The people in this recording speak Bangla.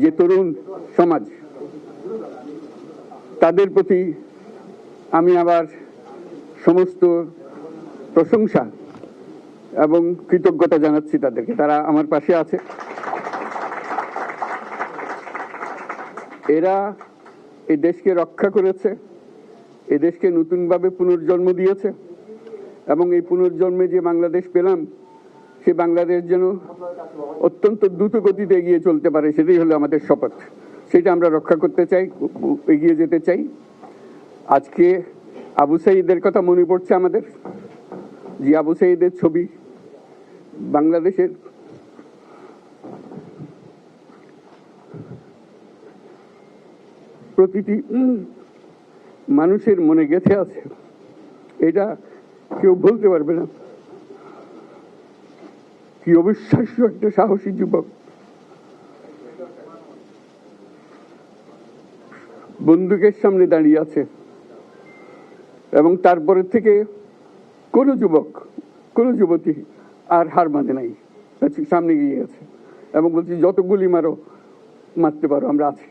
যে তরুণ সমাজ, তাদের প্রতি আমি আবার সমস্ত প্রশংসা এবং কৃতজ্ঞতা জানাচ্ছি তাদেরকে। তারা আমার পাশে আছে। এরা এই দেশকে রক্ষা করেছে, এই দেশকে নতুনভাবে পুনর্জন্ম দিয়েছে এবং এই পুনর্জন্মে যে বাংলাদেশ পেলাম, সে বাংলাদেশ যেন অত্যন্ত দ্রুত গতিতে এগিয়ে চলতে পারে, সেটাই হলো আমাদের শপথ। সেটা আমরা রক্ষা করতে চাই, এগিয়ে যেতে চাই। আজকে আবু সাঈদের কথা মনে পড়ছে আমাদের, যে আবু সাঈদের ছবি বাংলাদেশের প্রতিটি মানুষের মনে গেঁথে আছে, এটা কেউ বলতে পারবে না। কি অবিশ্বাস্য একটা সাহসী যুবক, বন্দুকের সামনে দাঁড়িয়ে আছে এবং তারপরে থেকে কোনো যুবক, কোনো যুবতী আর হার মানে নাই, সামনে গিয়ে গেছে এবং বলছি যত গুলি মারো, মারতে পারো, আমরা আছি।